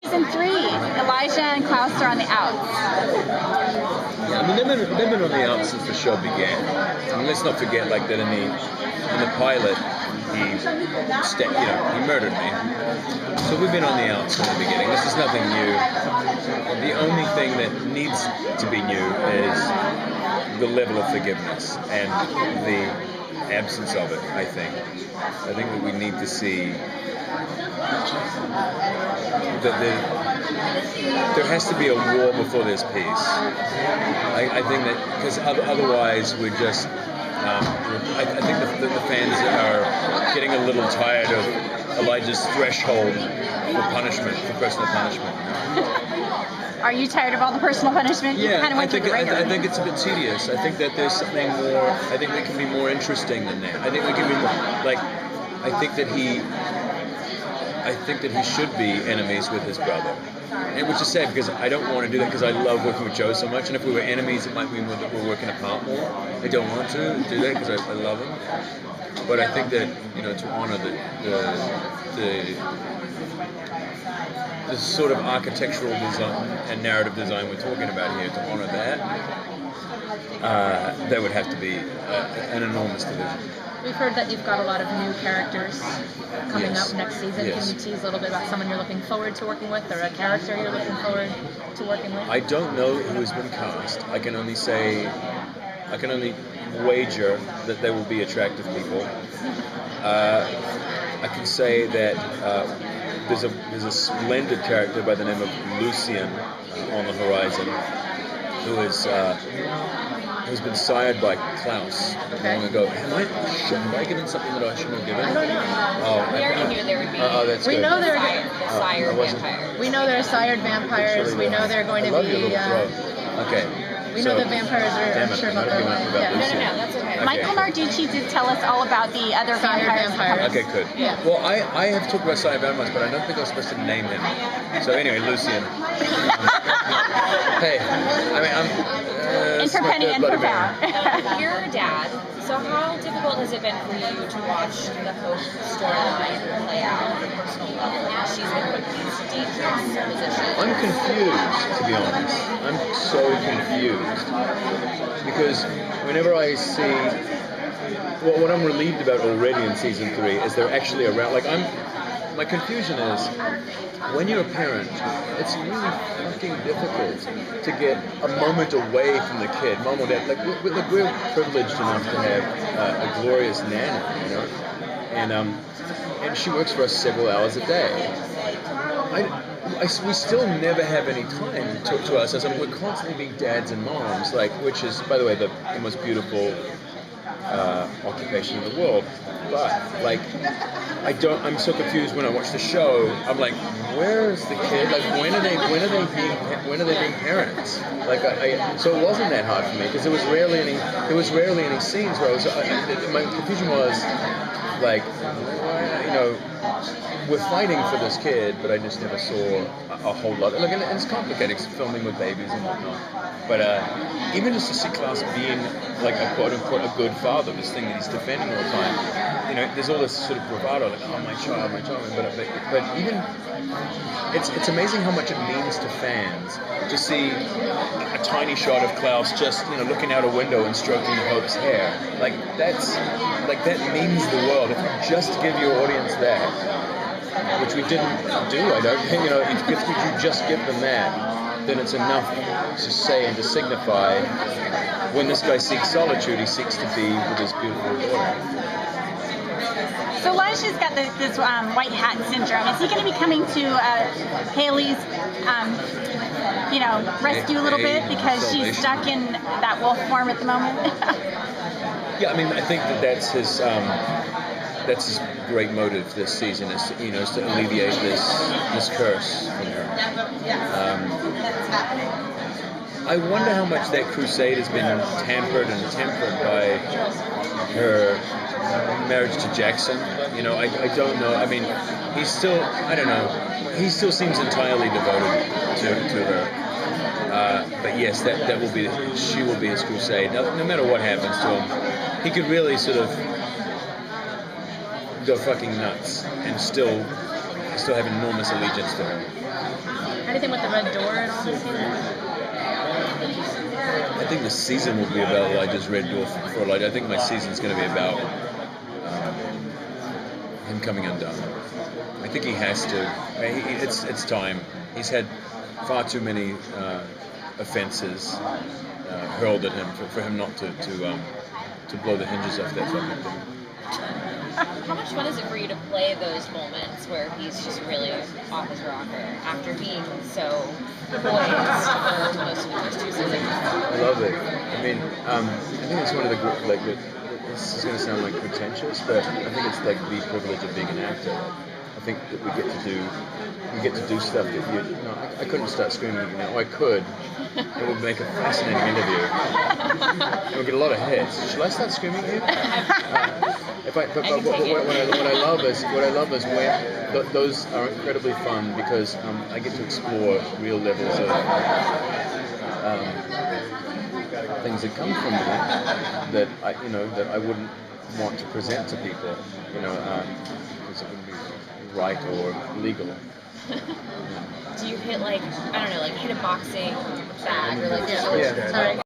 Season 3, Elijah and Klaus are on the outs. Yeah, I mean, they've been on the outs since the show began. I mean, let's not forget, like, that in the pilot, he murdered me. So we've been on the outs from the beginning. This is nothing new. The only thing that needs to be new is the level of forgiveness and the absence of it, I think. I think that we need to see that there has to be a war before there's peace. I think that, because otherwise we're just, I think the fans are getting a little tired of Elijah's threshold for punishment, for personal punishment. Are you tired of all the personal punishment? Yeah, kind of I think it's a bit tedious. I think that there's something more. I think we can be more interesting than that. I think we can be more, like. I think that he should be enemies with his brother, and which is sad because I don't want to do that because I love working with Joe so much. And if we were enemies, it might mean that we're working apart more. I don't want to do that because I love him. But I think that, to honor the sort of architectural design and narrative design we're talking about here, to honor that, there would have to be an enormous division. We've heard that you've got a lot of new characters coming up next season. Yes. Can you tease a little bit about someone you're looking forward to working with, or a character you're looking forward to working with? I don't know who has been cast. I can only wager that they will be attractive people. I can say that there's a splendid character by the name of Lucien on the horizon, who's been sired by Klaus long ago. Have I given something that I shouldn't have given? I don't know. We already knew there would be. That's we good. know they're sired vampires. We know they're sired vampires. We know they're going to I love be. your little throat. Okay. We know that vampires are sure about their life. No, that's okay. Michael Narducci did tell us all about the other Sired vampires. Okay, good. Yeah. Well, I have talked about sired vampires, but I don't think I was supposed to name him. So anyway, Lucien. Hey, I mean, I'm... and for Penny and for Pound. You're a dad, so how difficult has it been for you to watch the Hope storyline play out on a personal level? She's been put in these dangerous positions. I'm confused, to be honest. I'm so confused. Because whenever I see... Well, what I'm relieved about already in season 3 is they're actually around... My confusion is, when you're a parent, it's really fucking difficult to get a moment away from the kid. Mom or dad, we're privileged enough to have a glorious nana, and she works for us several hours a day. We still never have any time to us, as we're constantly being dads and moms, which is, by the way, the most beautiful occupation in the world. But I'm so confused when I watch the show. I'm like, where's the kid? When are they being parents? So it wasn't that hard for me because there was rarely any scenes where my confusion was we're fighting for this kid, but I just never saw a whole lot. And it's complicated, filming with babies and whatnot. But even just to see Klaus being a quote-unquote a good father, this thing that he's defending all the time, there's all this sort of bravado, oh, my child. But even, it's amazing how much it means to fans to see a tiny shot of Klaus just, looking out a window and stroking Hope's hair. That means the world. If you just give your audience that, which we didn't do, I don't think, if you just give them that, then it's enough to say and to signify when this guy seeks solitude, he seeks to be with his beautiful daughter. So Elijah's got this white hat syndrome. Is he going to be coming to Hayley's, rescue a little bit because she's stuck in that wolf form at the moment? Yeah, I mean, I think that's his great motive this season is to alleviate this curse from her. I wonder how much that crusade has been tempered by her marriage to Jackson. I don't know. I mean, he still seems entirely devoted to her. But yes, she will be his crusade. No matter what happens to him, he could really sort of go fucking nuts and still still have enormous allegiance to her. Anything with the red door at all this season? I think the season will be about Elijah's red door for Elijah. I think my season's going to be about him coming undone. I think he has to. It's time. He's had far too many offences hurled at him for him not to blow the hinges off that fucking thing. How much fun is it for you to play those moments where he's just really off his rocker after being so poised for most of the first 2 seasons? I love it. I mean, I think it's one of the this is going to sound like pretentious, but I think it's like the privilege of being an actor. I think that we get to do stuff that I couldn't start screaming at you now. I could. It would make a fascinating interview. And we'll get a lot of hits. Shall I start screaming at you? What I love is when those are incredibly fun because I get to explore real levels of things that come from that I wouldn't want to present to people, because it wouldn't be right or legal. Do you hit hit a boxing bag or Yeah. Sorry.